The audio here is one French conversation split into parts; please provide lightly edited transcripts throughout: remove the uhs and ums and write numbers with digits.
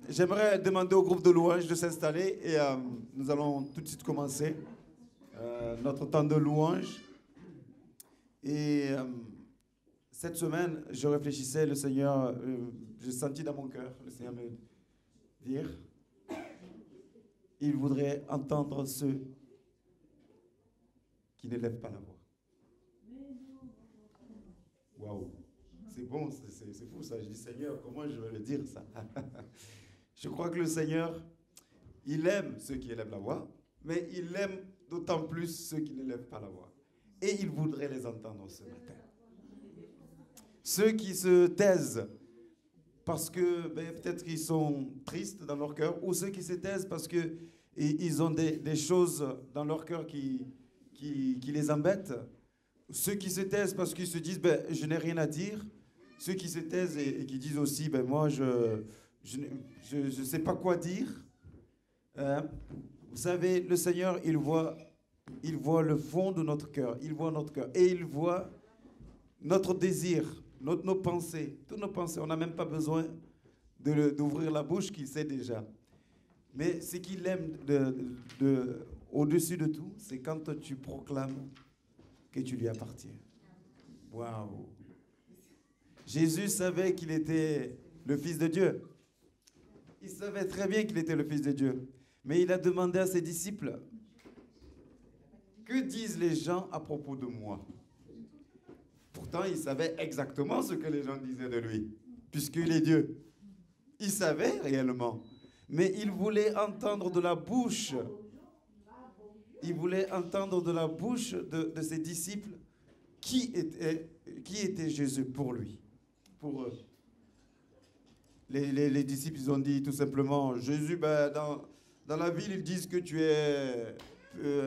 j'aimerais demander au groupe de louanges de s'installer et nous allons tout de suite commencer notre temps de louange. Et cette semaine, je réfléchissais, le Seigneur, j'ai senti dans mon cœur, le Seigneur me dire, il voudrait entendre ceux qui n'élèvent pas la voix. Waouh, c'est bon, c'est fou ça. Je dis, Seigneur, comment je vais le dire ça? Je crois que le Seigneur, il aime ceux qui élèvent la voix, mais il aime d'autant plus ceux qui n'élèvent pas la voix. Et il voudrait les entendre ce matin. Ceux qui se taisent parce que peut-être qu'ils sont tristes dans leur cœur, ou ceux qui se taisent parce qu'ils ont des choses dans leur cœur qui les embêtent. Ceux qui se taisent parce qu'ils se disent je n'ai rien à dire. Ceux qui se taisent et qui disent aussi moi je ne sais pas quoi dire. Vous savez, le Seigneur, il voit le fond de notre cœur. Il voit notre cœur. Et il voit notre désir, nos pensées, toutes nos pensées. On n'a même pas besoin d'ouvrir la bouche, qu'il sait déjà. Mais ce qu'il aime au-dessus de tout, c'est quand tu proclames que tu lui appartiens. Waouh! Jésus savait qu'il était le Fils de Dieu. Il savait très bien qu'il était le Fils de Dieu. Mais il a demandé à ses disciples, que disent les gens à propos de moi? Pourtant, il savait exactement ce que les gens disaient de lui, puisqu'il est Dieu. Il savait réellement. Mais il voulait entendre de la bouche, de ses disciples qui était Jésus pour lui, pour eux. Les disciples, ils ont dit tout simplement, Jésus, dans la ville, ils disent que tu es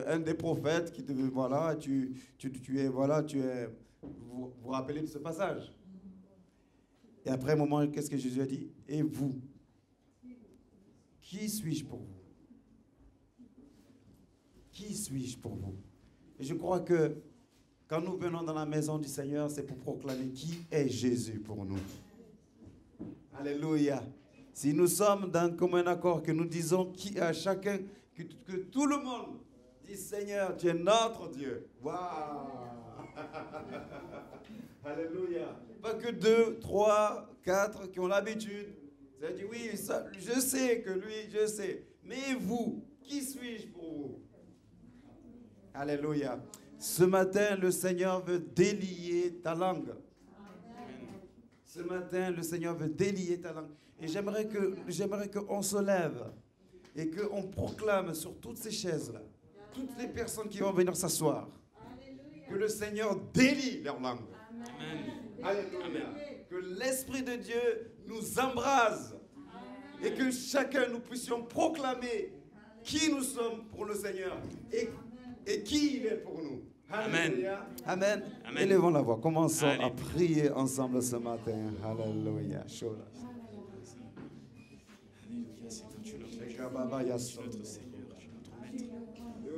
un des prophètes, qui voilà, tu es. Vous vous rappelez de ce passage? Et après un moment, qu'est-ce que Jésus a dit? Et vous, qui suis-je pour vous? Qui suis-je pour vous? Et je crois que quand nous venons dans la maison du Seigneur, c'est pour proclamer qui est Jésus pour nous. Alléluia. Si nous sommes dans commun accord, que nous disons à chacun, que tout le monde dit Seigneur, tu es notre Dieu. Waouh! Alléluia. Pas que 2, 3, 4 qui ont l'habitude. Ça dit oui, ça, je sais que lui, je sais. Mais vous, qui suis-je pour vous? Alléluia. Ce matin, le Seigneur veut délier ta langue. Ce matin, le Seigneur veut délier ta langue. Et j'aimerais qu'on se lève et qu'on proclame sur toutes ces chaises-là, toutes les personnes qui vont venir s'asseoir, que le Seigneur délie leur langue. Amen. Alléluia. Amen. Que l'Esprit de Dieu nous embrase. Et que chacun nous puissions proclamer qui nous sommes pour le Seigneur et qui il est pour nous. Amen. Amen. Amen. Élevons la voix. Commençons à prier ensemble ce matin. Alléluia. Tu es notre Seigneur, tu es notre Maître.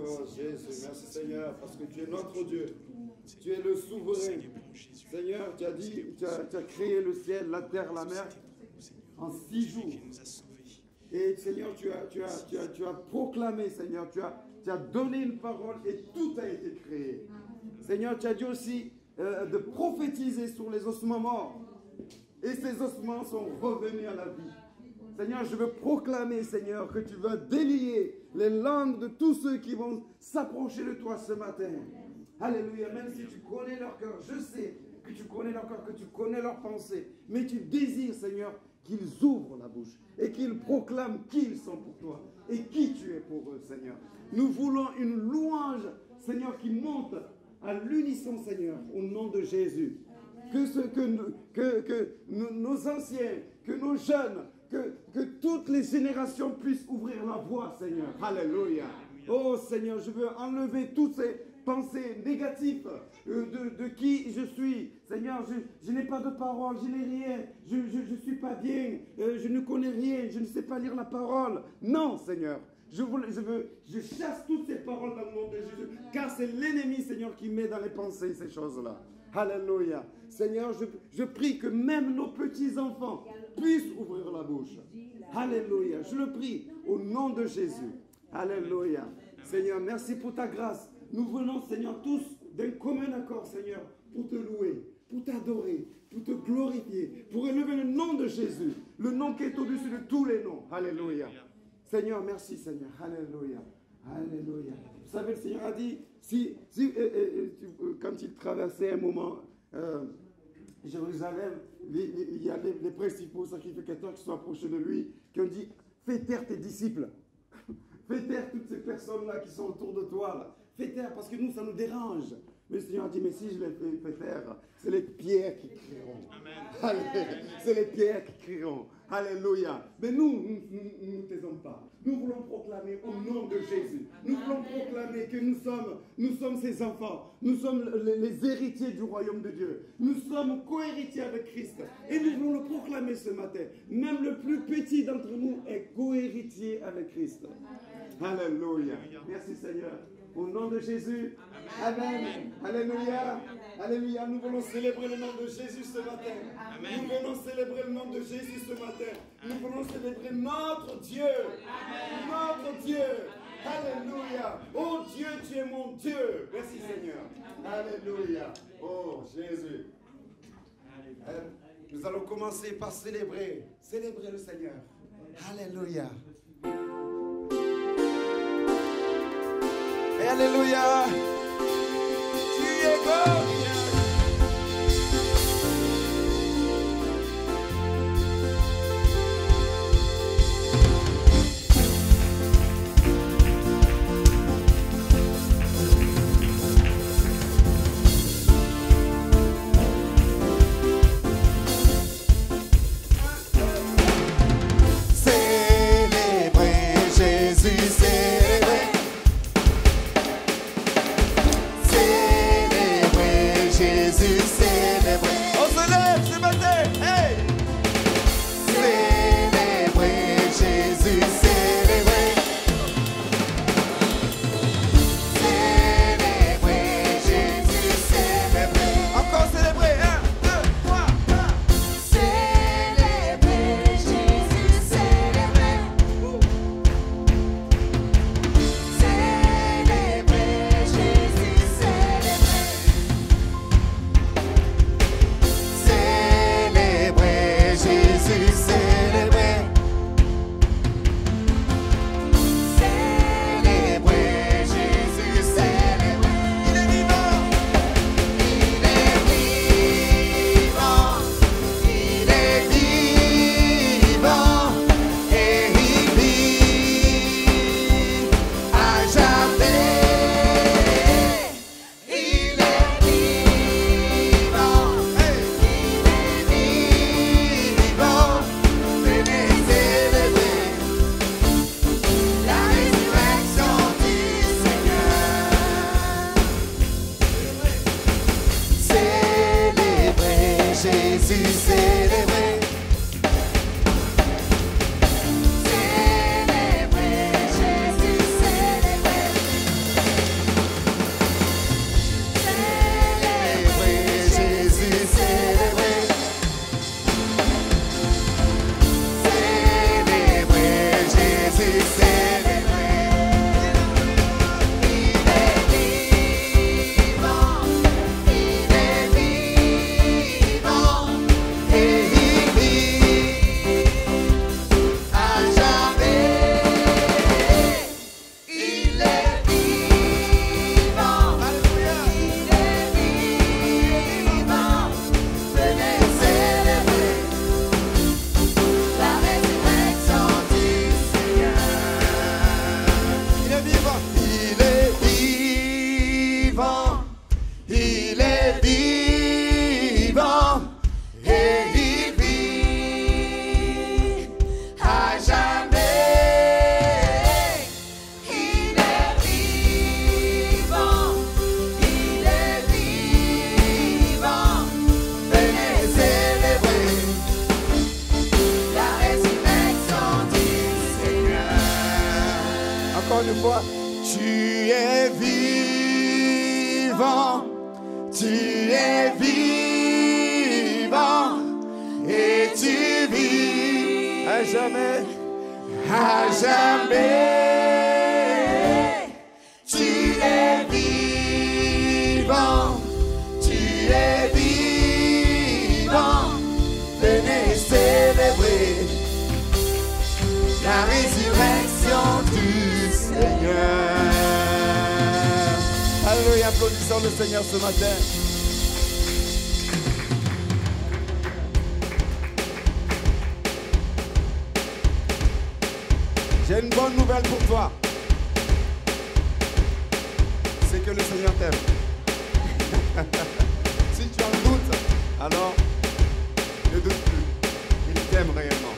Oh Jésus, merci Seigneur, parce que tu es notre Dieu. Tu es le souverain. Seigneur, tu as dit, tu as créé le ciel, la terre, la mer en 6 jours. Et Seigneur, tu as proclamé, Seigneur, tu as donné une parole et tout a été créé. Seigneur, tu as dit aussi de prophétiser sur les ossements morts. Et ces ossements sont revenus à la vie. Seigneur, je veux proclamer, Seigneur, que tu vas délier les langues de tous ceux qui vont s'approcher de toi ce matin. Alléluia, même si tu connais leur cœur, je sais que tu connais leur cœur, que tu connais leurs pensées, mais tu désires, Seigneur, qu'ils ouvrent la bouche et qu'ils proclament qui ils sont pour toi et qui tu es pour eux, Seigneur. Nous voulons une louange, Seigneur, qui monte à l'unisson, Seigneur, au nom de Jésus. Que nos anciens, que nos jeunes, que toutes les générations puissent ouvrir la voix, Seigneur. Alléluia. Oh Seigneur, je veux enlever toutes ces pensées négatives de qui je suis. Seigneur, je n'ai pas de parole, je n'ai rien, je ne suis pas bien, je ne connais rien, je ne sais pas lire la parole. Non, Seigneur. Je chasse toutes ces paroles dans le nom de Jésus, car c'est l'ennemi, Seigneur, qui met dans les pensées ces choses-là. Alléluia. Seigneur, je prie que même nos petits-enfants puissent ouvrir la bouche. Alléluia. Je le prie au nom de Jésus. Alléluia. Seigneur, merci pour ta grâce. Nous venons, Seigneur, tous d'un commun accord, Seigneur, pour te louer, pour t'adorer, pour te glorifier, pour élever le nom de Jésus, le nom qui est au-dessus de tous les noms. Alléluia. Seigneur, merci, Seigneur. Alléluia. Alléluia. Vous savez, le Seigneur a dit, quand il traversait un moment Jérusalem, il y a les principaux sacrificateurs qui sont approchés de lui, qui ont dit, fais taire tes disciples. Fais taire toutes ces personnes-là qui sont autour de toi. Là. Fais taire parce que nous, ça nous dérange. Mais le Seigneur a dit, mais si je les fais taire, c'est les pierres qui crieront. C'est les pierres qui crieront. Alléluia. Mais nous ne taisons pas. Nous voulons proclamer au nom de Jésus. Nous voulons proclamer que nous sommes ses enfants. Nous sommes les héritiers du royaume de Dieu. Nous sommes co-héritiers avec Christ. Et nous voulons le proclamer ce matin. Même le plus petit d'entre nous est co-héritier avec Christ. Alléluia. Merci Seigneur. Au nom de Jésus. Amen. Alléluia. Alléluia. Nous voulons célébrer le nom de Jésus ce matin. Nous voulons célébrer le nom de Jésus ce matin. Nous voulons célébrer notre Dieu. Notre Dieu. Alléluia. Oh Dieu, tu es mon Dieu. Merci Seigneur. Alléluia. Oh Jésus. Nous allons commencer par célébrer. Célébrer le Seigneur. Alléluia. Et alléluia, tu es glorieux. Célébrer Jésus, célébrer. Jésus célébrer. On se lève ce matin. Hey! Célébrer Jésus célébrer. Célébrer Jésus célébrer. Encore célébrer. 1, 2, 3, 4. Célébrer Jésus célébrer. Célébrer Jésus célébrer. Célébrer Jésus, célébrer. Célébrer Jésus, célébrer. Il est vivant. Il est vivant. Il est vivant. Et il vit à jamais. Il est vivant. Vivant, venez célébrer la résurrection du Seigneur. Célébrer Jésus, célébrer. Célébrer Jésus, célébrer. Célébrer Jésus, célébrer. Célébrer Jésus, célébrer. Il est vivant, il est vivant, et il vit à jamais. Il est vivant, il est vivant, venez célébrer la résurrection du Seigneur. Il est vivant, il est vivant, il est vivant, et il vit à jamais. Il est vivant, il est vivant, venez célébrer la résurrection du Seigneur. Encore une fois, tu es vivant, tu es vivant, et tu vis à jamais. À jamais, tu es vivant, tu es vivant. Venez célébrer la résurrection du Seigneur. Alléluia, applaudissons le Seigneur ce matin. J'ai une bonne nouvelle pour toi. C'est que le Seigneur t'aime. Si tu en doutes, alors ne doute plus. Il t'aime réellement.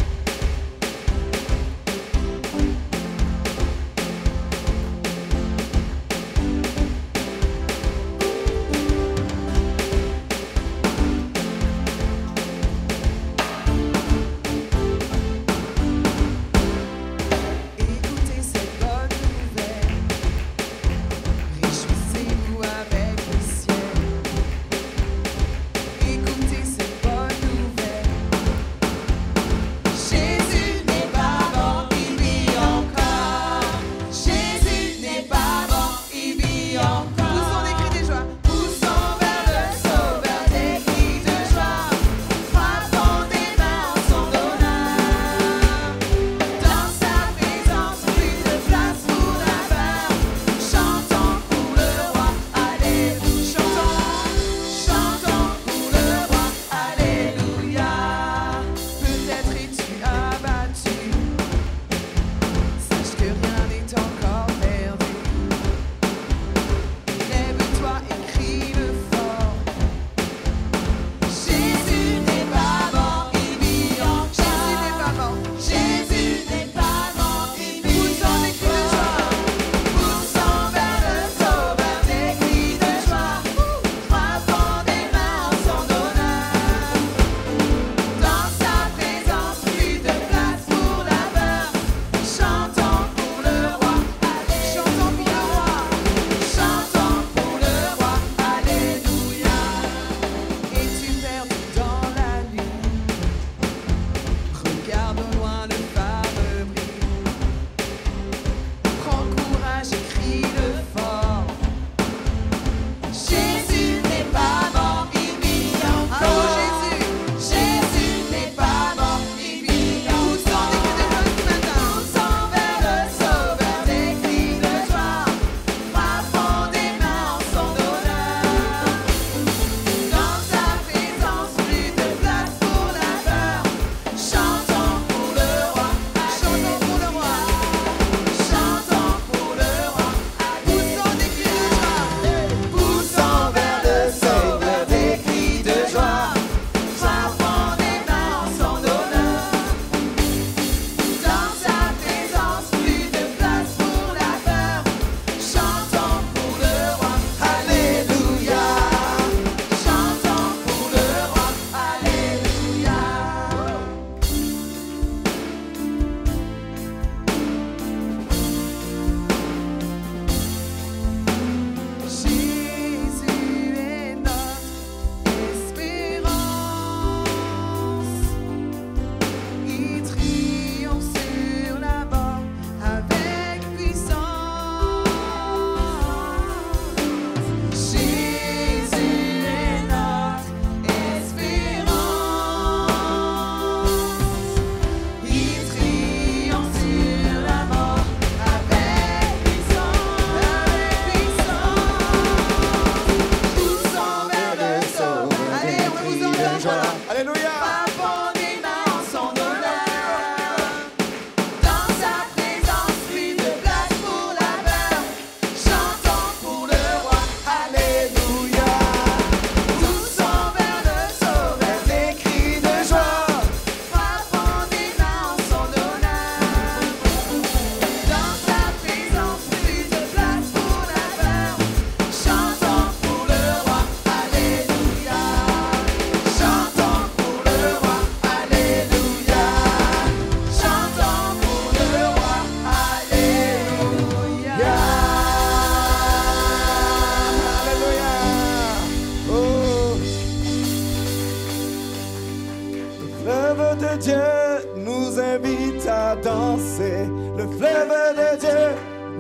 danser. Le fleuve de Dieu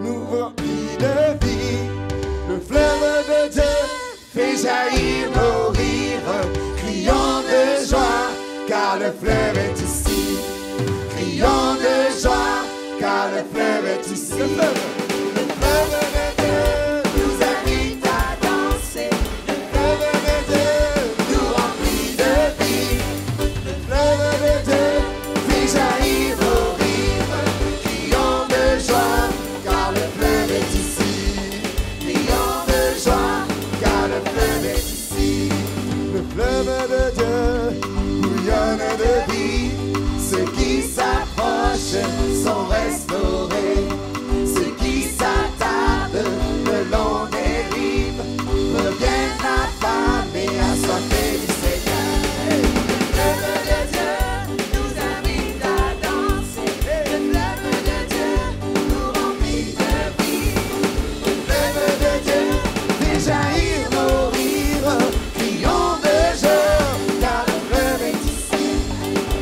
nous remplit de vie. Le fleuve de Dieu fait jaillir nos rires. Crions de joie, car le fleuve est ici. Crions de joie, car le fleuve est ici. Le fleuve de Dieu nous invite à danser. Le fleuve de Dieu nous remplit de vie. Le fleuve de Dieu fait jaillir nos rires. Crions de joie, car le fleuve est ici. Crions de joie, car le fleuve est ici. Le fleuve de Dieu bouillonne de vie. Ceux qui s'approchent sont restaurés. Ceux qui s'attardent le long des rives reviennent affamés, assoiffés du Seigneur. Le fleuve de Dieu nous invite à danser. Le fleuve de Dieu nous remplit de vie. Le fleuve de Dieu fait jaillir nos rires. Crions de joie, car le fleuve est ici.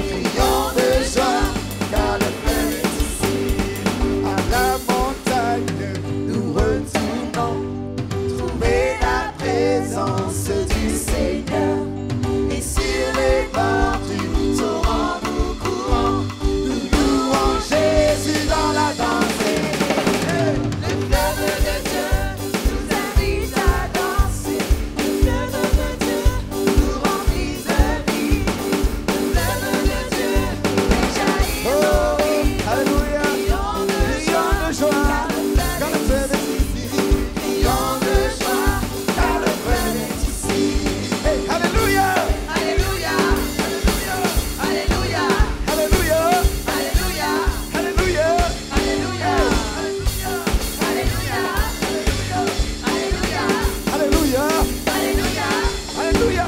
Crions de joie, car le fleuve est ici. À la montagne, nous retournons, trouver la présence du Seigneur. Et sur les bords du torrent, nous courons, nous louons Jésus dans la danse. Le fleuve de Dieu nous invite à danser. Le fleuve de Dieu nous remplit de vie. Le fleuve de Dieu fait jaillir nos rires. Alléluia. Crions de joie, car le fleuve est ici. Crions de joie, car le fleuve est ici. Hey, alléluia. Alléluia. Alléluia. Alléluia. Alléluia. Alléluia. Alléluia. Alléluia. Alléluia. Alléluia.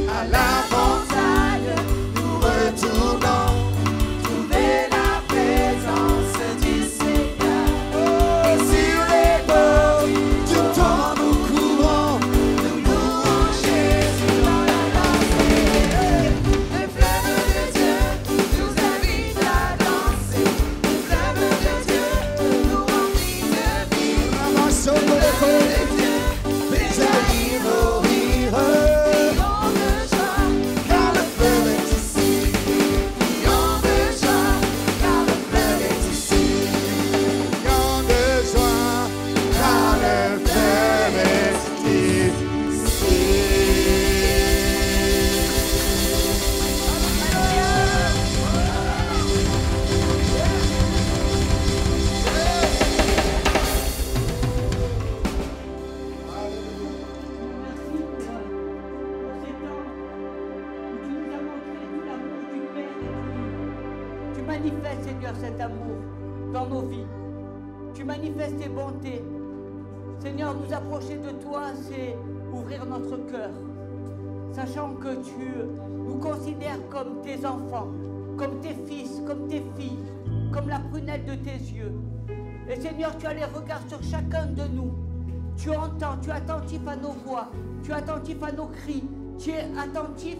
À la montagne, nous retournons, trouver la présence du Seigneur. Et sur les bords du torrent, nous courons, nous louons Jésus dans la danse. Le fleuve de Dieu nous invite à danser. Le fleuve de Dieu nous remplit de vie. Le fleuve de Dieu fait jaillir nos rires. Crions de joie, car le fleuve est ici. Crions de joie, car le fleuve est ici. Crions de joie, car le fleuve est ici. Tu manifestes, Seigneur, cet amour dans nos vies. Tu manifestes tes bontés. Seigneur, nous approcher de toi, c'est ouvrir notre cœur, sachant que tu nous considères comme tes enfants, comme tes fils, comme tes filles, comme la prunelle de tes yeux. Et Seigneur, tu as les regards sur chacun de nous. Tu entends, tu es attentif à nos voix, tu es attentif à nos cris, tu es attentif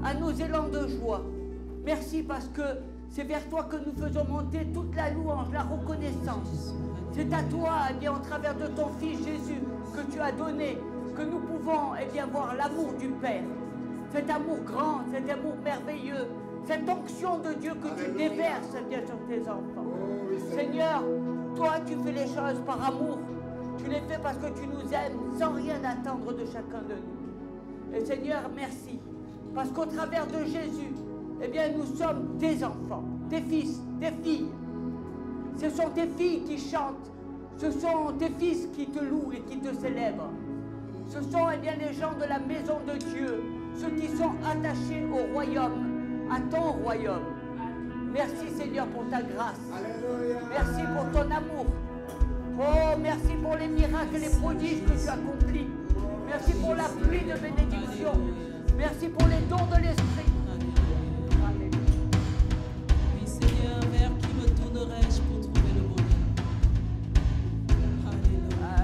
à nos élans de joie. Merci parce que c'est vers toi que nous faisons monter toute la louange, la reconnaissance. C'est à toi, eh bien, au travers de ton Fils Jésus, que tu as donné, que nous pouvons eh bien, voir l'amour du Père. Cet amour grand, cet amour merveilleux, cette onction de Dieu que tu déverses eh bien, sur tes enfants. Seigneur, toi tu fais les choses par amour. Tu les fais parce que tu nous aimes sans rien attendre de chacun de nous. Et Seigneur, merci. Parce qu'au travers de Jésus, eh bien, nous sommes tes enfants, tes fils, tes filles. Ce sont tes filles qui chantent. Ce sont tes fils qui te louent et qui te célèbrent. Ce sont eh bien, les gens de la maison de Dieu, ceux qui sont attachés au royaume, à ton royaume. Merci Seigneur pour ta grâce. Merci pour ton amour. Oh, merci pour les miracles et les prodiges que tu accomplis. Merci pour la pluie de bénédiction. Merci pour les dons de l'Esprit. Oui Seigneur, vers qui me tournerai-je pour trouver le bonheur?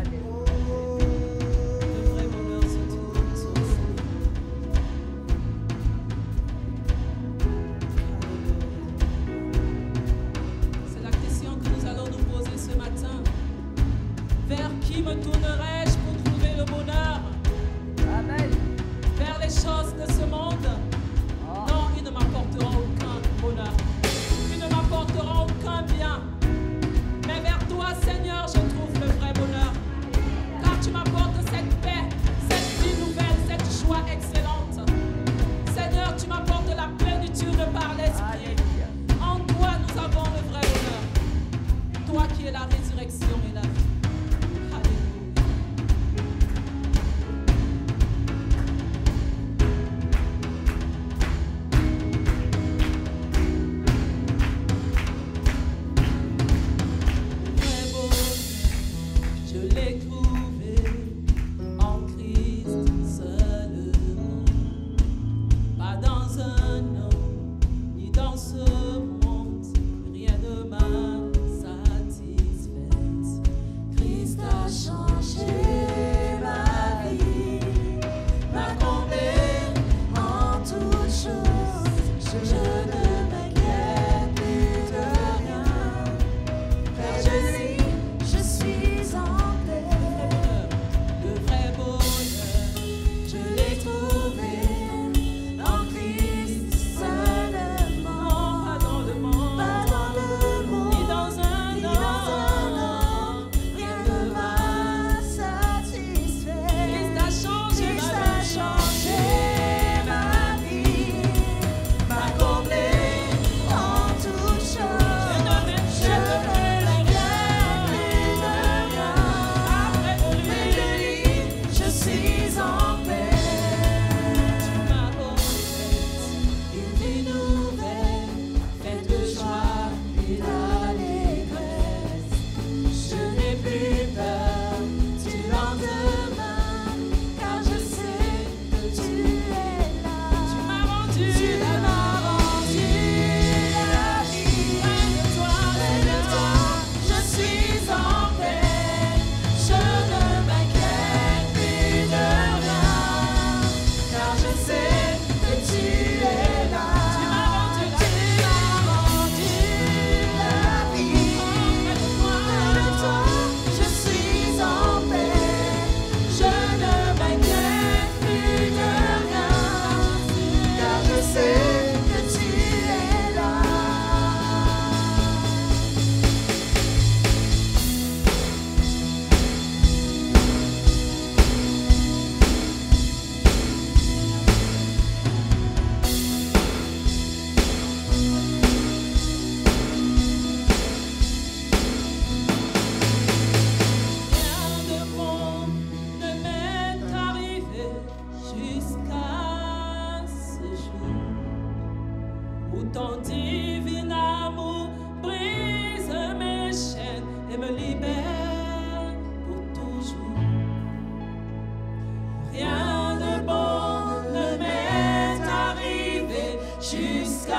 Alléluia. Le vrai bonheur se trouve sur le Seigneur. Alléluia. me tournerai-je pour trouver le bonheur? Amen. Vers les choses de ce monde? Non, il ne m'apportera aucun bonheur. Il ne m'apportera aucun bien. Mais vers toi, Seigneur, je trouve le vrai bonheur. Car tu m'apportes cette paix, cette vie nouvelle, cette joie excellente. Seigneur, tu m'apportes la plénitude par l'Esprit. En toi, nous avons le vrai bonheur. Toi qui es la résurrection et la vie. Jusqu'à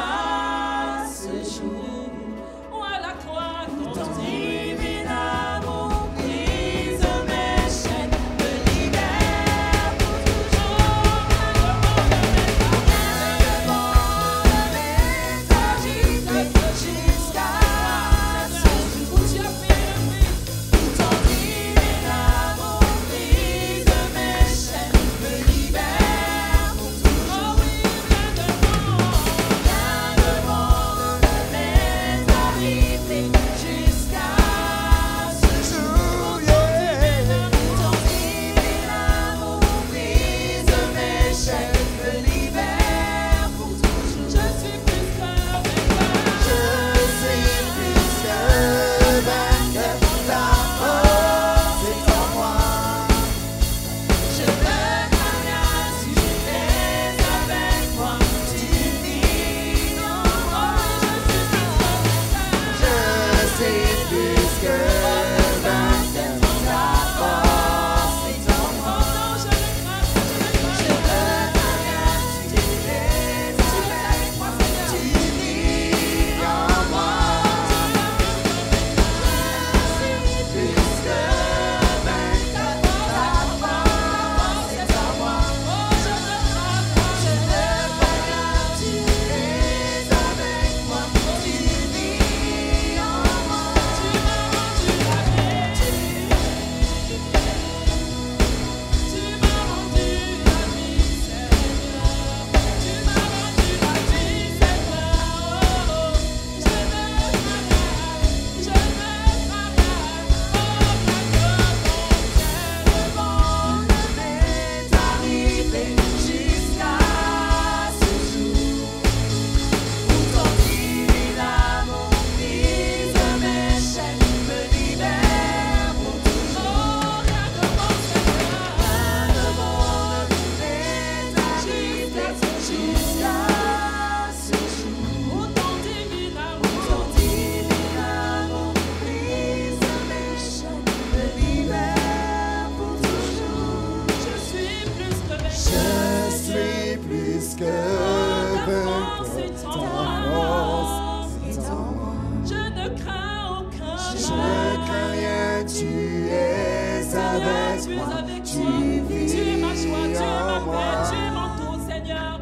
es avec tu moi. vis Tu es ma joie, tu es ma en moi. paix, tu es mon tout, Seigneur.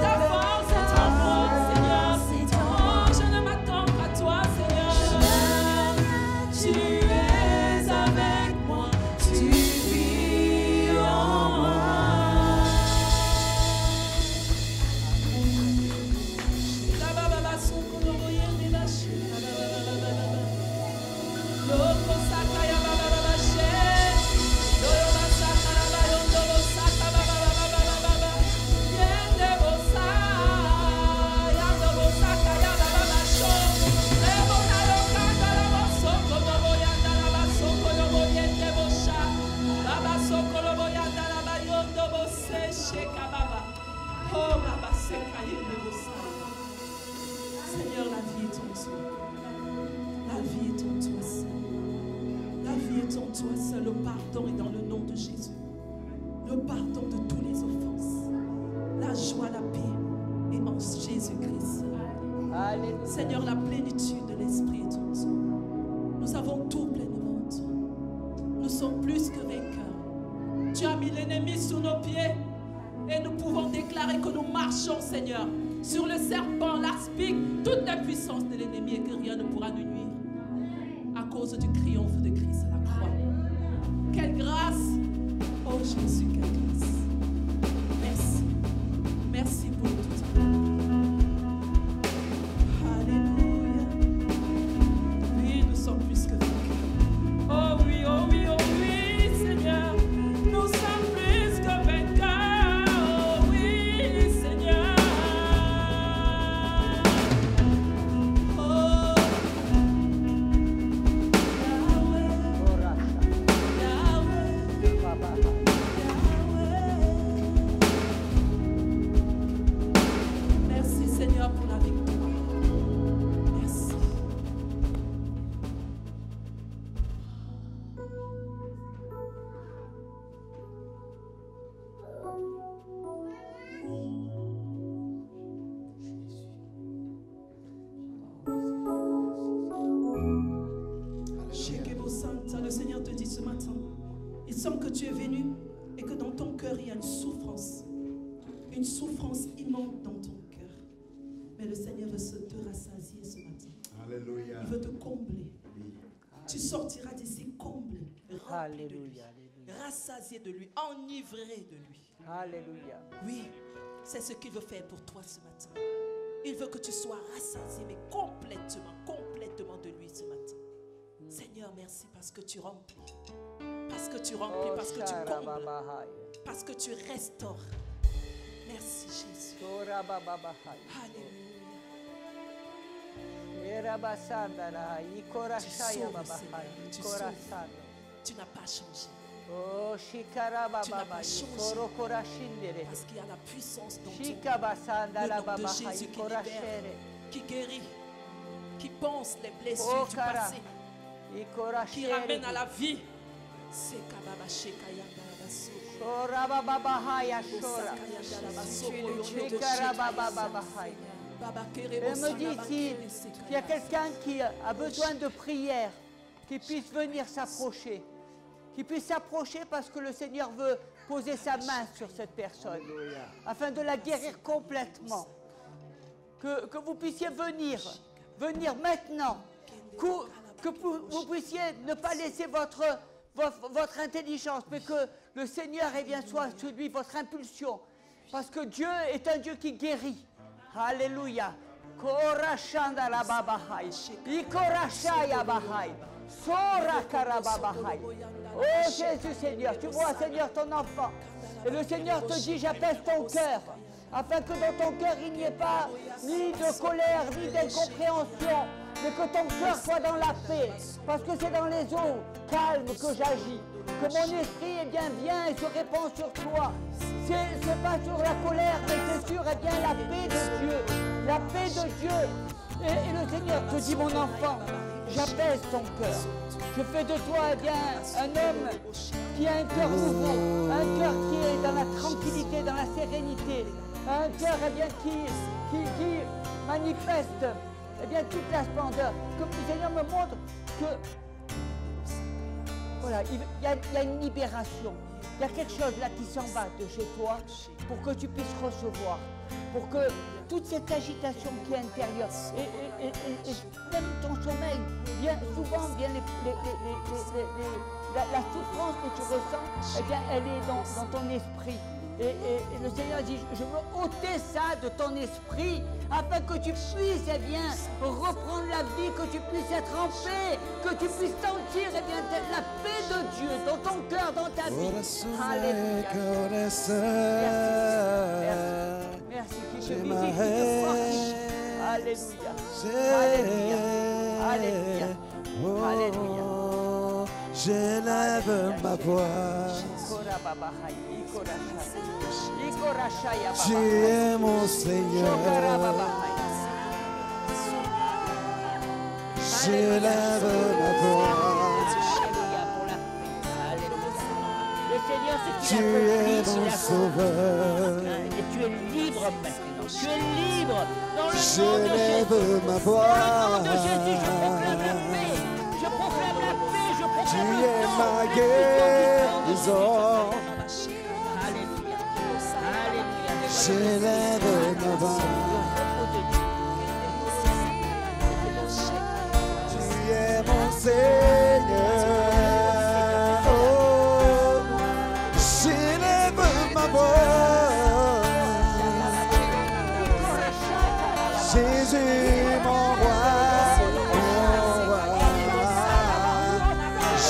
Ta force est en moi, Seigneur. Oh, je ne m'attends qu'à toi, Seigneur. Tu es avec moi, tu vis en moi. Seigneur, la vie est en toi. La vie est en toi seul. La vie est en toi seul. Le pardon est dans le nom de Jésus. Le pardon de toutes les offenses. La joie, la paix est en Jésus-Christ. Alléluia. Seigneur, la plénitude de l'Esprit est en toi. Nous avons tout pleinement en toi. Nous sommes plus que vainqueurs. Tu as mis l'ennemi sous nos pieds. Et nous pouvons déclarer que nous marchons, Seigneur, sur le serpent, l'aspic, toute la puissance de l'ennemi et que rien ne pourra nous nuire. À cause du triomphe de Christ à la croix. Quelle grâce! Oh Jésus, quelle grâce! Merci. Merci pour tout. Alléluia. Oui, nous sommes plus que vainqueurs. Oh oui, oh oui, oh oui, Seigneur. Nous sommes plus que vainqueurs. Oh oui, Seigneur. Oh, Yahweh, merci Seigneur pour la victoire. Merci. Shekebo Santa, le Seigneur te dit ce matin, il semble que tu es venu et que dans ton cœur il y a une souffrance immonde dans ton cœur. Mais le Seigneur veut te rassasier ce matin. Alléluia. Il veut te combler. Tu sortiras d'ici comblé, rempli de lui, Alléluia. Alléluia. rassasié de lui, enivré de lui. Alléluia. Oui, c'est ce qu'il veut faire pour toi ce matin. Il veut que tu sois rassasié, mais complètement de lui ce matin. Seigneur, merci parce que tu remplis. Parce que tu remplis, Oh, parce que tu combles, Sharababahaya. parce que tu restaures. Merci Jésus. Sorababahaya. Alléluia. Erabasandara, Ikorashaya sauves, Babahaya, Seigneur, tu Ikorasana. Tu n'as pas changé. Oh, Tu n'as Shikarabababa, pas changé. Ikorokorashindere. Parce qu'il y a la puissance dans ton Shikabasandara le nom de Babahaya, Jésus qui Ikorashere. libère, qui guérit, qui pense les blessures Oh, du Kara. passé, qui Ikorashere. ramène à la vie. C'est Kababa Shekayanda Labasso. Sorababahaya, Shora. Shikarababahaya. Elle me dit s'il y a quelqu'un qui a besoin de prière, qui puisse venir s'approcher. Qui puisse s'approcher parce que le Seigneur veut poser sa main sur cette personne. Afin de la guérir complètement. Que vous puissiez venir maintenant. Que vous puissiez ne pas laisser votre intelligence, mais que le Seigneur soit celui, votre impulsion. Parce que Dieu est un Dieu qui guérit. Alléluia. Korashanda la babahai. Ikorashaya bahai. Sora karababahai. Oh Jésus Seigneur, tu vois Seigneur ton enfant. Et le Seigneur te dit j'apaise ton cœur. Afin que dans ton cœur il n'y ait pas ni de colère, ni d'incompréhension. Mais que ton cœur soit dans la paix. Parce que c'est dans les eaux calmes que j'agis. Que mon esprit vient et se répand sur toi. C'est pas sur la colère, mais c'est sur la paix de Dieu. La paix de Dieu. Et le Seigneur te dit, mon enfant, j'apaise ton cœur. Je fais de toi un homme qui a un cœur nouveau, un cœur qui est dans la tranquillité, dans la sérénité, un cœur qui manifeste toute la splendeur. Que le Seigneur me montre Voilà, il y a une libération. Il y a quelque chose là qui s'en va de chez toi pour que tu puisses recevoir. Pour que toute cette agitation qui est intérieure, et même ton sommeil, souvent vient la souffrance que tu ressens, eh bien, elle est dans ton esprit. Et le Seigneur dit, je veux ôter ça de ton esprit, afin que tu puisses, eh bien, reprendre la vie, que tu puisses être en paix, que tu puisses sentir, eh bien, la paix de Dieu dans ton cœur, dans ta vie. Alléluia. Merci. Qui te visite, qui te fortifie. Alléluia. Alléluia. Alléluia. Alléluia. J'élève ma voix. Tu es mon Seigneur. J'élève ma voix. Tu es mon sauveur. Et tu es libre maintenant. Tu es libre. Dans le nom de Jésus. J'élève ma voix. Dans le nom de Jésus, je proclame la paix. Je proclame la paix. Je proclame Tu le es temps. ma guérison. Alléluia. Alléluia. J'élève ma voix. Tu es mon Seigneur. Oh, j'élève ma voix. Jésus, mon roi.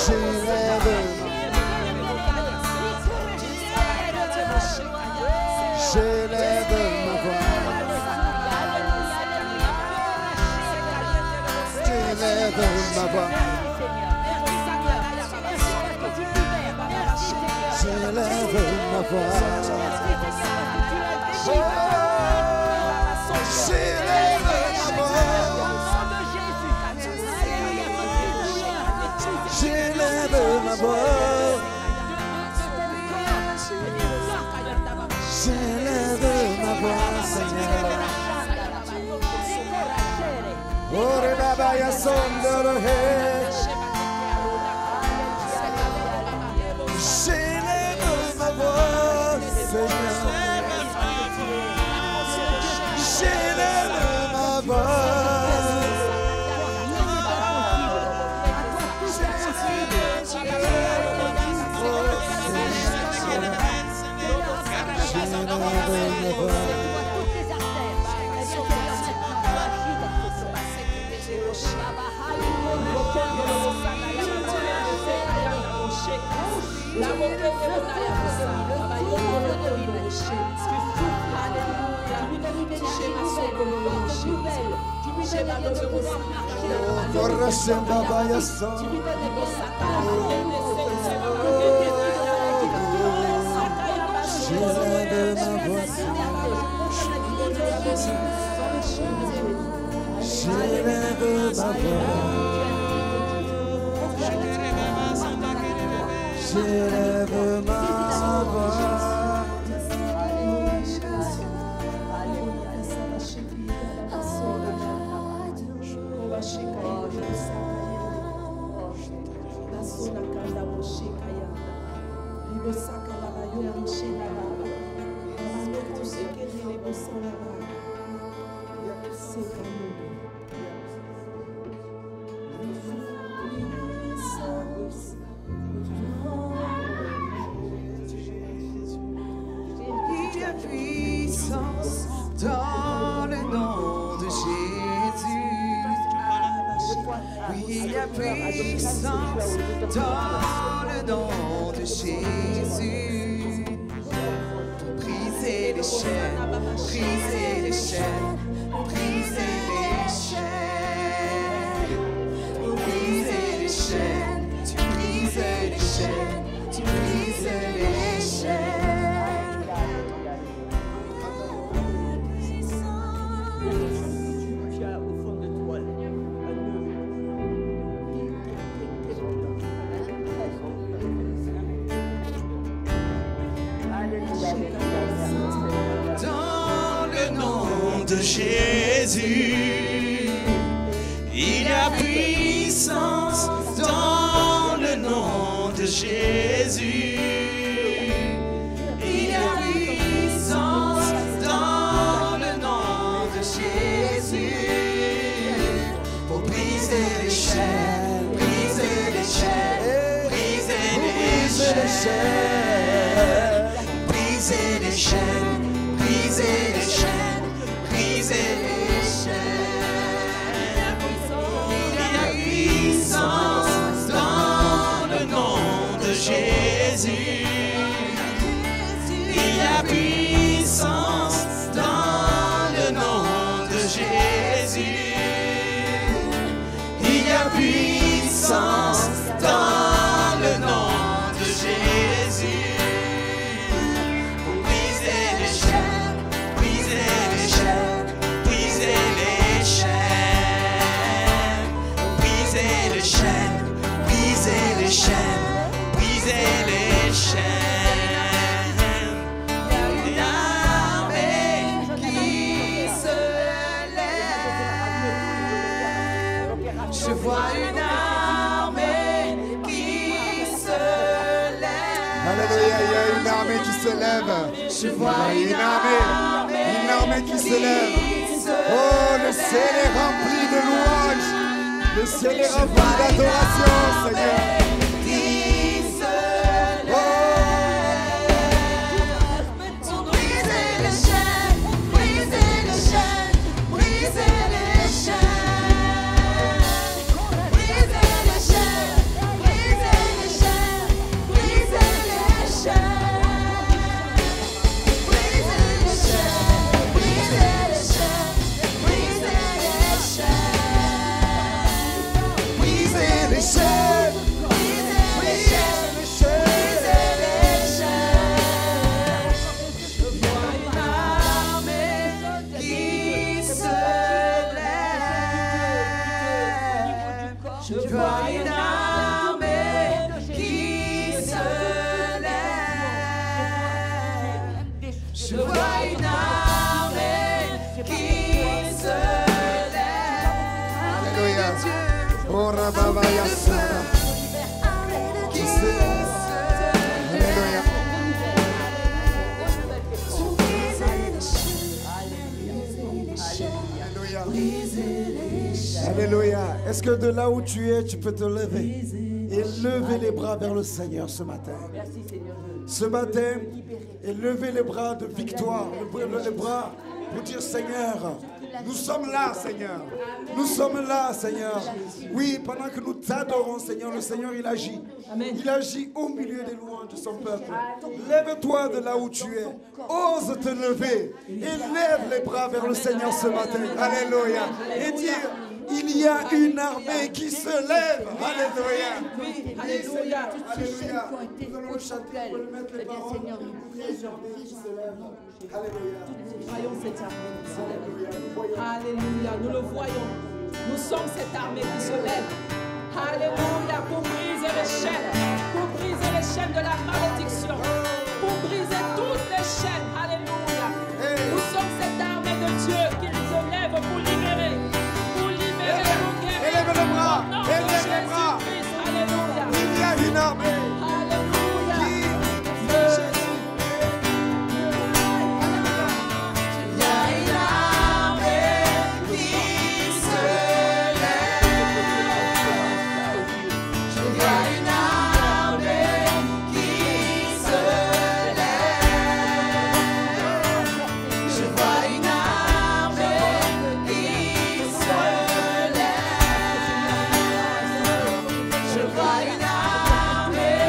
J'élève ma voix. J'élève ma voix. J'élève ma voix. Oh, j'élève ma voix. J'élève ma voix. J'élève ma voix, Seigneur. Ore baba ya sondoro he. J'élève ma voix, Seigneur. J'élève ma voix. Corrascendo vai a sol. J'élève ma voix. J'élève ma voix. Il y a puissance dans le nom de Jésus. Oui, il y a puissance dans le nom de Jésus. Briser les chaînes, briser les chaînes, briser les chaînes. Briser les chaînes, tu brises les chaînes, tu brises les chaînes. Tu as au fond de toi un nœud. Dans le nom De Jésus, il y a puissance dans le nom Jésus. Il y a puissance dans le nom de Jésus pour briser les chaînes, briser les chaînes, briser les chaînes, briser les chaînes, briser les chaînes, briser les chaînes. Il y a puissance dans le nom de Jésus. Il y a puissance dans le nom de Jésus. Il y a puissance dans le nom de Jésus pour briser les chaînes, briser les chaînes, briser les chaînes, briser les chaînes, briser les chaînes, briser les chaînes. Je vois une armée qui se lève. Alléluia, il y a une armée qui se lève. Je vois Une armée qui se lève. Oh, le ciel est rempli de louanges. Le ciel est rempli d'adoration, Seigneur. qui se lève. Oh, Pour briser les chaînes, briser les chaînes, briser les chaînes. Briser les chaînes, briser les chaînes, briser les chaînes. Briser les chaînes, briser les chaînes, briser les chaînes. briser les chaînes. Je vois une armée qui se lève. Je vois une armée qui se lève. Alléluia. Oh, Rababaya Sara. Qui se lève. Alléluia. Alléluia. Est-ce que de là où tu es, tu peux te lever et lever les bras vers le Seigneur ce matin? Merci Seigneur. Ce matin, et lever les bras de victoire, les bras pour dire Seigneur, nous sommes là, Seigneur. Nous sommes là, Seigneur. Oui, pendant que nous t'adorons, Seigneur, le Seigneur, il agit. Il agit au milieu des louanges de son peuple. Lève-toi de là où tu es. Ose te lever et lève les bras vers le Seigneur ce matin. Alléluia. Et dire, il y a une armée qui se lève. Alléluia. Alléluia. Alléluia. Nous allons le chanter, nous allons mettre les paroles. Seigneur, nous prions. Alléluia. Voyons cette armée qui se lève. Alléluia. Nous le voyons. Nous sommes cette armée qui se lève. Alléluia. Pour briser les chaînes. Pour briser les chaînes de la malédiction. Pour briser toutes les chaînes. Alléluia. Nous sommes cette armée de Dieu qui se lève pour libérer. Pour libérer nos guerres. Élève les bras. Au nom de Élève les bras. Jésus-Christ. Alléluia. Il y a une armée. Alléluia. Il y a une armée qui se lève. Je vois une armée qui se lève. Je vois une armée qui se lève. Je vois une armée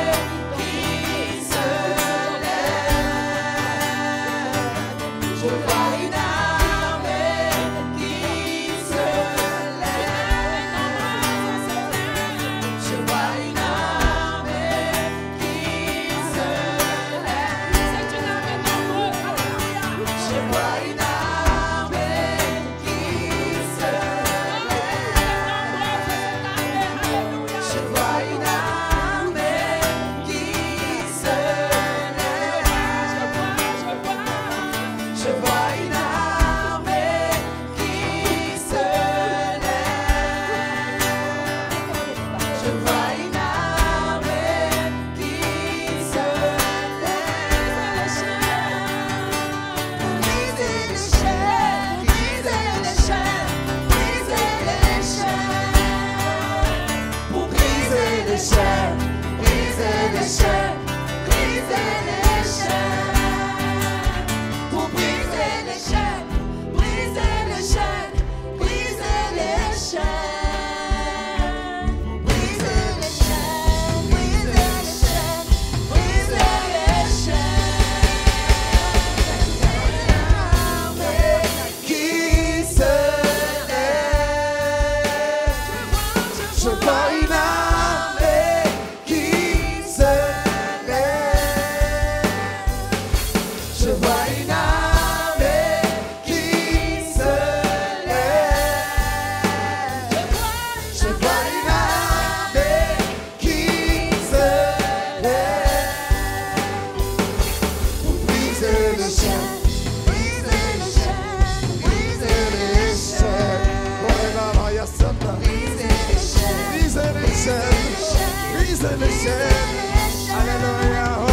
les chaînes. Alléluia. Oh,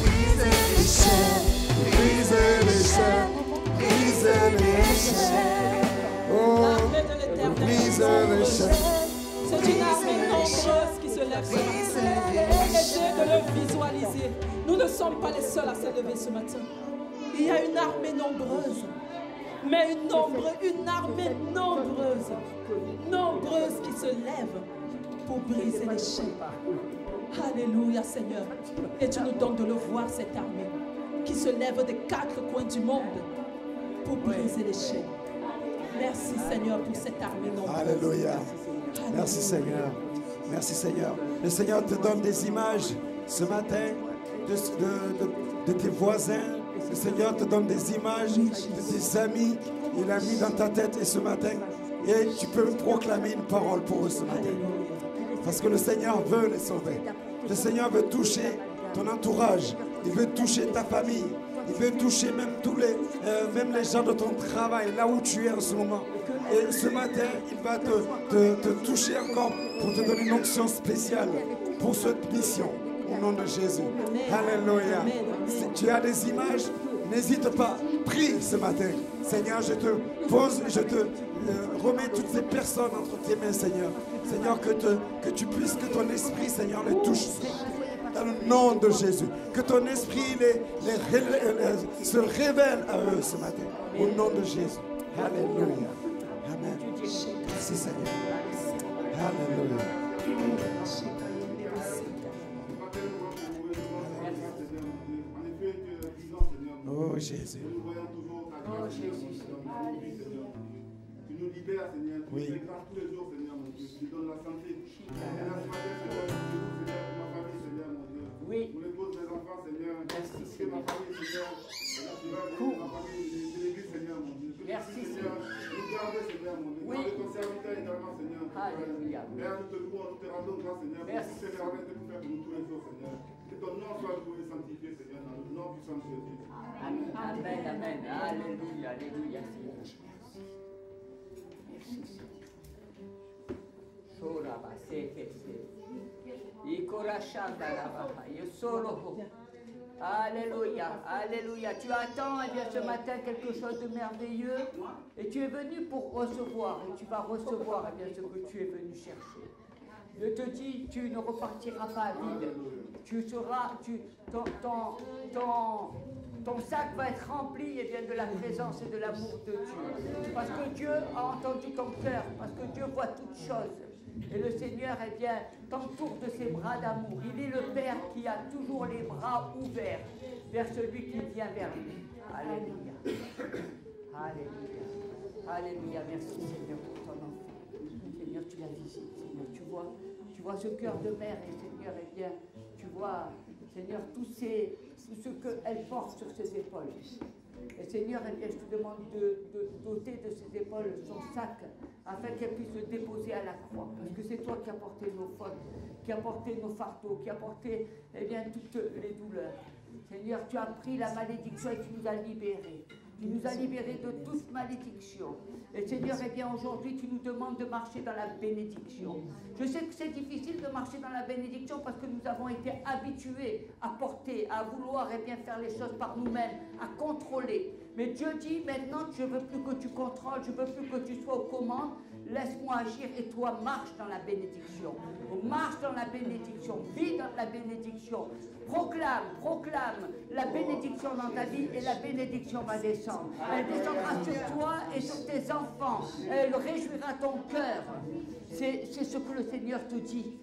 Brisez les chaînes, brisez les chaînes, brisez les chaînes. Oh, L'armée de l'Éternel. brisez les chaînes. C'est une armée nombreuse qui se lève ce matin. Essayez de le visualiser. Nous ne sommes pas les seuls à se lever ce matin. Il y a une armée nombreuse. Mais une armée nombreuse qui se lève pour briser les chaînes. Alléluia Seigneur. Et tu nous donnes de le voir, cette armée qui se lève des quatre coins du monde pour briser les chaînes. Merci Seigneur pour cette armée nombreuse. Alléluia. Merci Seigneur. Merci Seigneur. Le Seigneur te donne des images ce matin de tes voisins. Le Seigneur te donne des images de tes amis. Il a mis dans ta tête et ce matin. Et tu peux proclamer une parole pour eux ce matin. Parce que le Seigneur veut les sauver. Le Seigneur veut toucher ton entourage. Il veut toucher ta famille. Il veut toucher même même les gens de ton travail, là où tu es en ce moment. Et ce matin, il va te toucher encore pour te donner une onction spéciale pour cette mission. Au nom de Jésus. Alléluia. Si tu as des images, n'hésite pas. Prie ce matin. Seigneur, je te pose, je te remets toutes ces personnes entre tes mains, Seigneur. Seigneur, que tu puisses, que ton esprit, Seigneur, les touche. Dans le nom de Jésus. Que ton esprit se révèle à eux ce matin. Au nom de Jésus. Alléluia. Amen. Merci Seigneur. Alléluia. Oh Jésus. Oh Jésus. Tu nous libères, Seigneur. Tu nous éclaires tous les jours, Seigneur, mon Dieu. Tu donnes la santé. Seigneur, ce matin, Seigneur, pour ma famille, Seigneur, mon Dieu. Oui. Pour l'épouse de mes enfants, Seigneur. Merci, Que ma famille, Seigneur. Tu vas bénir ma famille de l'église, Seigneur, mon Dieu. Merci, Seigneur. Nous garder, Seigneur, mon Dieu. Oui. Garder ton serviteur également, Seigneur. Alléluia. Père, nous te louons, nous te rendons grâce, Seigneur. Merci. Pour toutes ces merveilles que tu fais pour nous tous les jours, Seigneur. Que ton nom soit loué et sanctifié, Seigneur, dans le nom puissant de Jésus. Amen, amen, amen. Alléluia, alléluia, Seigneur. Merci, Seigneur. Soraba, sekete. Ikorashanda lava. Yesolo. Alléluia, alléluia. Tu attends, eh bien, ce matin quelque chose de merveilleux et tu es venu pour recevoir et tu vas recevoir, eh bien, ce que tu es venu chercher. Je te dis, tu ne repartiras pas vide. Tu seras, ton sac va être rempli, eh bien, de la présence et de l'amour de Dieu. Parce que Dieu a entendu ton cœur, parce que Dieu voit toutes choses. Et le Seigneur, eh bien, t'entoure de ses bras d'amour. Il est le Père qui a toujours les bras ouverts vers celui qui vient vers lui. Alléluia. Alléluia. Alléluia. Merci Seigneur pour ton enfant. Seigneur, tu la visites. Seigneur, tu vois ce cœur de mère. Et Seigneur, eh bien, tu vois, Seigneur, tout ce qu'elle porte sur ses épaules. Et Seigneur, eh bien, je te demande de doter de ses épaules son sac afin qu'elle puisse le déposer à la croix. Parce que c'est toi qui as porté nos fautes, qui as porté nos fardeaux, qui as porté, eh bien, toutes les douleurs. Seigneur, tu as pris la malédiction et tu nous as libérés. Tu nous as libérés de toute malédiction. Et Seigneur, eh bien, aujourd'hui, tu nous demandes de marcher dans la bénédiction. Je sais que c'est difficile de marcher dans la bénédiction parce que nous avons été habitués à porter, à vouloir, eh bien, faire les choses par nous-mêmes, à contrôler. Mais Dieu dit, maintenant, je ne veux plus que tu contrôles, je ne veux plus que tu sois aux commandes. Laisse-moi agir et toi, marche dans la bénédiction. Marche dans la bénédiction, vis dans la bénédiction. Proclame la bénédiction dans ta vie et la bénédiction va descendre. Elle descendra sur toi et sur tes enfants. Elle réjouira ton cœur. C'est ce que le Seigneur te dit.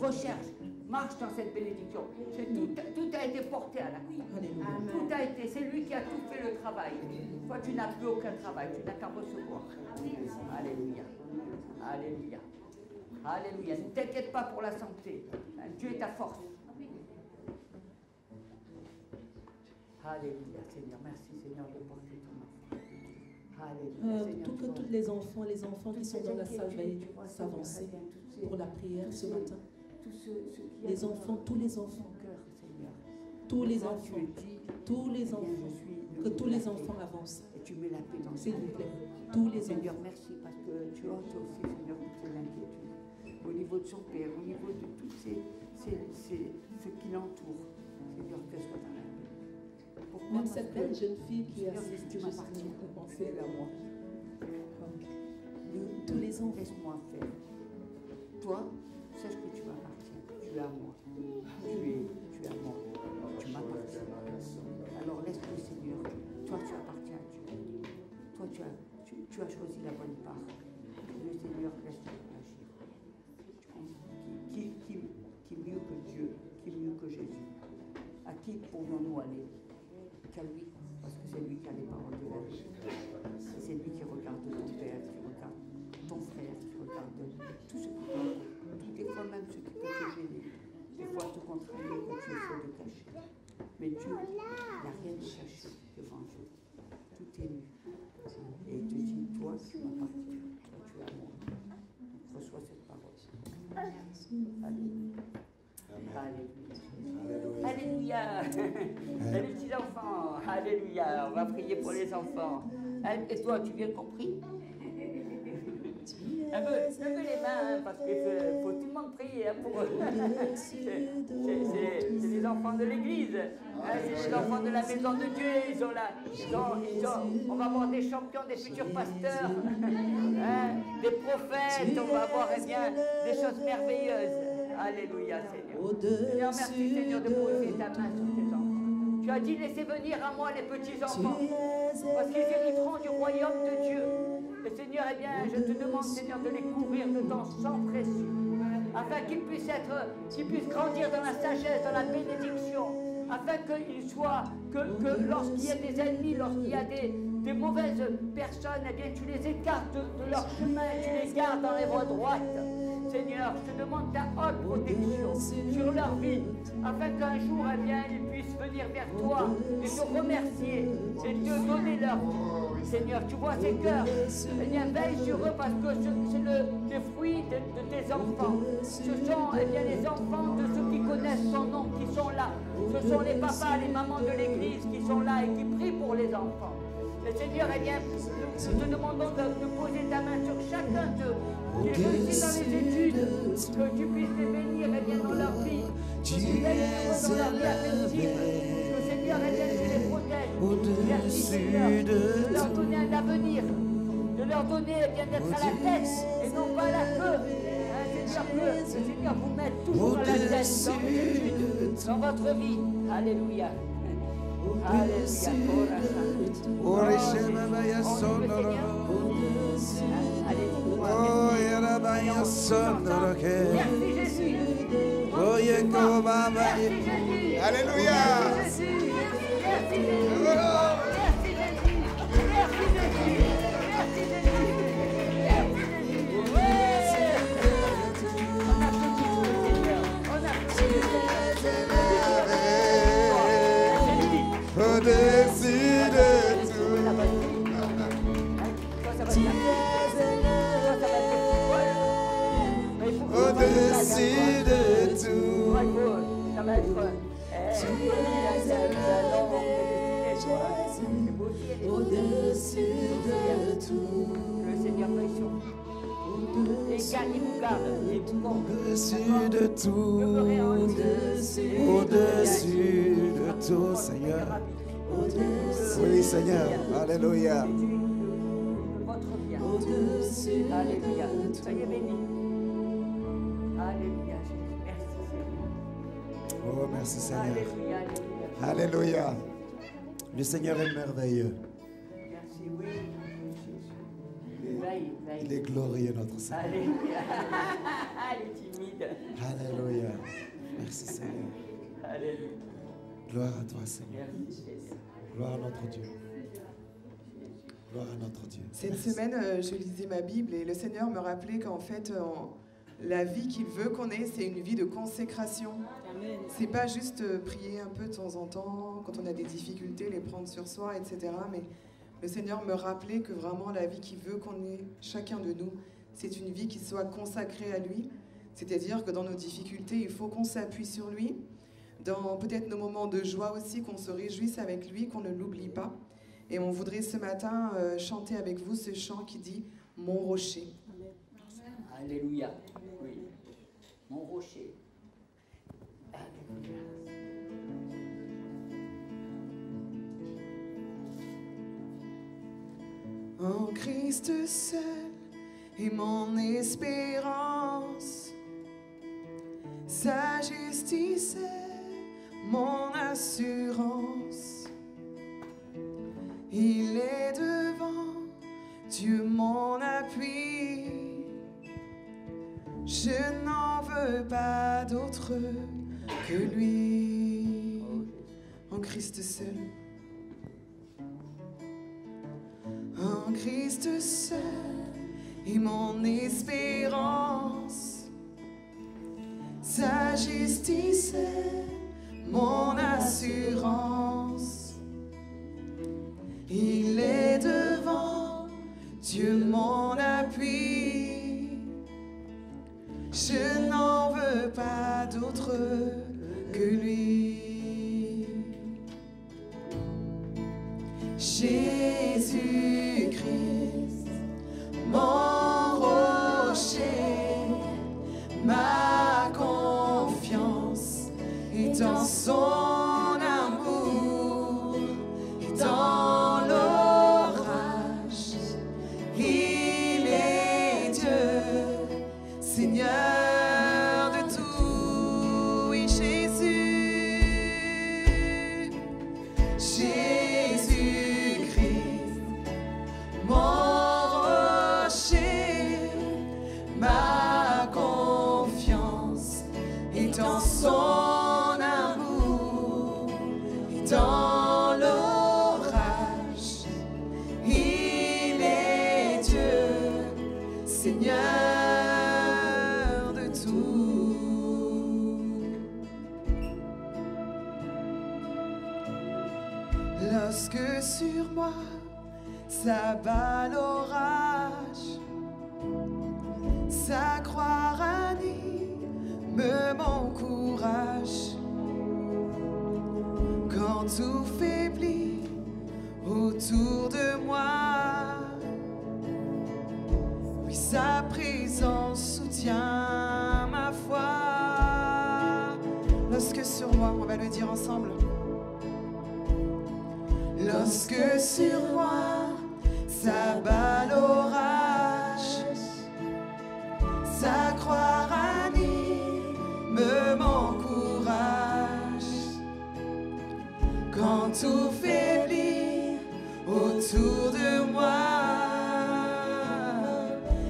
Recherche, marche dans cette bénédiction. Tout a été porté à la croix. Tout a été, c'est lui qui a tout fait le travail. Toi, tu n'as plus aucun travail, tu n'as qu'à recevoir. Alléluia. Alléluia. Alléluia. Ne t'inquiète pas pour la santé. Dieu est ta force. Alléluia, Seigneur. Merci, Seigneur, de porter ton enfant. Alléluia. Tous les enfants qui sont dans la salle vont s'avancer pour la prière ce matin. Les enfants, tous les enfants. Tous les enfants. Tous les enfants. Que tous les enfants avancent. Et tu mets la paix dans s'il vous plaît. Tous les Seigneur, enfants. merci parce que tu ôtes aussi, Seigneur, toutes ces inquiétudes. au niveau de son père, au niveau de tous ceux qui l'entourent. Seigneur, qu'elle soit dans la paix. Pourquoi? Même cette belle jeune fille qui Seigneur, assiste, tu je sais m'appartiens. que penser à moi. tous les enfants. Laisse-moi faire. Toi, sache que tu m'appartiens. Tu es à moi. Tu es à moi. Tu m'appartiens. Alors laisse-le, Seigneur. Toi, tu appartiens à Dieu. Toi, tu as choisi la bonne part. Le Seigneur, laisse-le agir. Qui mieux que Dieu, qui mieux que Jésus? À qui pourrions-nous aller? Qu'à lui, parce que c'est lui qui a les paroles de la vie. C'est lui qui regarde ton père, qui regarde ton frère, qui regarde tout ce qui peut, des fois même ce qui peut te gêner, des fois te contrarier que tu essaies de cacher. Mais Dieu n'a rien de caché devant Dieu. Tout est nu. Et il te dit, toi, tu m'appartiens, toi, tu es à moi. Donc, reçois cette parole. Alléluia. Alléluia. Les petits enfants, alléluia. On va prier pour les enfants. Et toi, tu viens compris? Un peu, levez les mains, hein, parce qu'il faut tout le monde prier hein, pour eux. C'est les enfants de l'église, hein, c'est les enfants de la maison de Dieu, ils sont là. On va avoir des champions, des futurs pasteurs, hein, des prophètes, on va avoir eh bien, des choses merveilleuses. Alléluia, Seigneur. Seigneur, merci Seigneur de poser ta main sur tes enfants. Tu as dit laissez venir à moi les petits enfants, parce qu'ils hériteront du royaume de Dieu. Et Seigneur, eh bien, je te demande, Seigneur, de les couvrir de ton sang précieux, afin qu'ils puissent grandir dans la sagesse, dans la bénédiction, afin qu'ils soient, que lorsqu'il y a des ennemis, lorsqu'il y a des mauvaises personnes, eh bien, tu les écartes de leur chemin, tu les gardes dans les voies droites. Seigneur, je te demande ta haute protection sur leur vie, afin qu'un jour, eh bien, ils puissent venir vers toi et te remercier et te donner leur vie. Seigneur, tu vois ces cœurs, eh bien, veille sur eux parce que c'est le fruit de tes enfants. Ce sont eh bien, les enfants de ceux qui connaissent ton nom qui sont là. Ce sont les papas, les mamans de l'église qui sont là et qui prient pour les enfants. Et Seigneur, eh bien, nous te demandons de poser ta main sur chacun d'eux, qu'ils réussissent dans les études, que tu puisses les bénir eh bien, dans leur vie, que tu les aides dans leur vie affective, que Seigneur, eh bien, tu les protèges. Merci Seigneur, de leur donner un avenir, de leur donner eh bien, d'être à la tête et non pas à la queue. Seigneur, que le Seigneur vous mette toujours à la tête dans vos études, dans votre vie. Alléluia. Au-dessus de tout. Au-dessus de tout. Ça va être. Au-dessus de tout. Le Seigneur veille sur vous. Et il vous garde. Et tout monde. Au-dessus de tout. Au-dessus de tout, Seigneur. Oui, Seigneur. Alléluia. Votre bien. Alléluia. Soyez bénis. Alléluia. Merci Seigneur. Oh, merci Seigneur. Alléluia. Alléluia. Le Seigneur est merveilleux. Merci, oui. Veille, veille. Il est glorieux, notre Seigneur. Alléluia. Elle est timide. Alléluia. Merci Seigneur. Alléluia. Gloire à toi, Seigneur. Merci Seigneur. Gloire à notre Dieu. Gloire à notre Dieu. Cette semaine, je lisais ma Bible et le Seigneur me rappelait qu'en fait, la vie qu'il veut qu'on ait, c'est une vie de consécration. C'est pas juste prier un peu de temps en temps, quand on a des difficultés, les prendre sur soi, etc. Mais le Seigneur me rappelait que vraiment la vie qu'il veut qu'on ait, chacun de nous, c'est une vie qui soit consacrée à lui. C'est-à-dire que dans nos difficultés, il faut qu'on s'appuie sur lui. Dans peut-être nos moments de joie aussi, qu'on se réjouisse avec lui, qu'on ne l'oublie pas. Et on voudrait ce matin chanter avec vous ce chant qui dit « Mon rocher ». Alléluia. Oui. mon rocher. Alléluia. En Christ seul est mon espérance, sa justice est mon assurance. Il est devant, Dieu mon appui. Je n'en veux pas d'autre que lui. En Christ seul. En Christ seul est mon espérance, sa justice est mon assurance. Il est devant, Dieu mon appui. Je n'en veux pas d'autre que lui. Jésus-Christ, mon rocher, ma confiance est en son amour, et dans l'orage, il est Dieu, Seigneur de tout. Oui, Jésus, Jésus-Christ, mon rocher, ma confiance est en son amour, et dans l'orage, il est Dieu, Seigneur de tout. Lorsque sur moi s'abat l'orage, sa croix ranime mon courage. Quand tout faiblit autour de moi, oui, sa présence soutient ma foi. Lorsque sur moi, on va le dire ensemble. Lorsque sur moi s'abat l'orage, sa croix ranime mon courage. Quand tout faiblit autour de moi,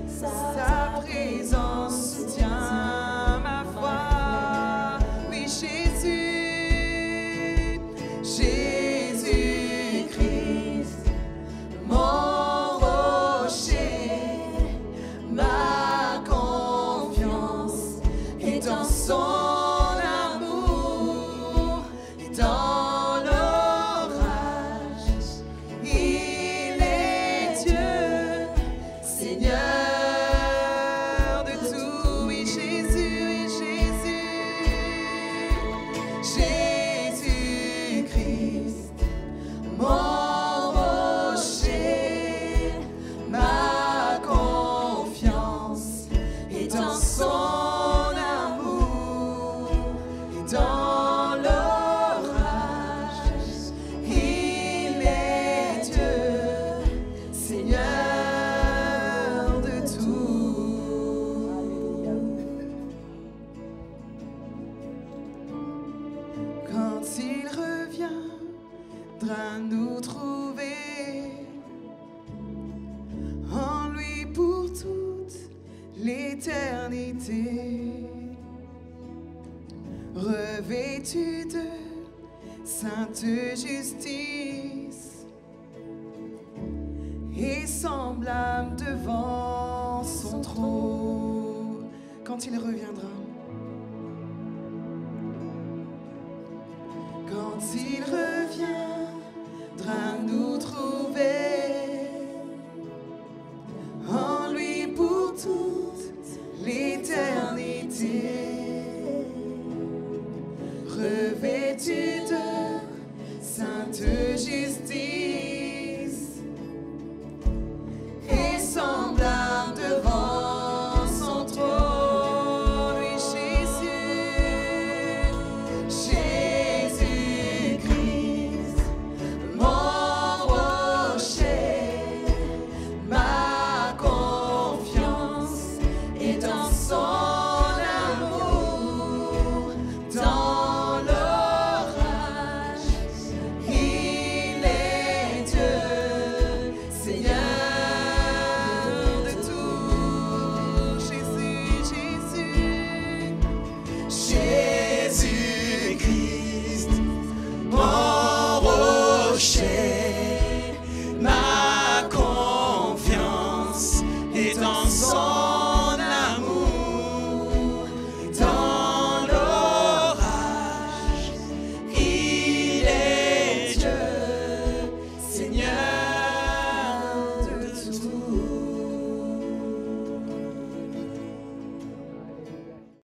sa présence soutient ma foi. Oui, Jésus, Jésus-Christ, mon rocher, ma confiance est en son amour, et dans l'orage, il est Dieu, Seigneur de tout. Oui, Jésus, Jésus-Christ, mon rocher, ma confiance est en son amour, et dans l'orage, il est Dieu, Seigneur de tout. Quand il reviendra nous trouver, en lui pour toute l'éternité, revêtu de sainte justice et semblable devant son trône. Quand il reviendra, quand il reviendra nous trouver, en lui pour toute l'éternité, revêtu de sainte justice et semblable devant son trône. Oui, Jésus. et ton sang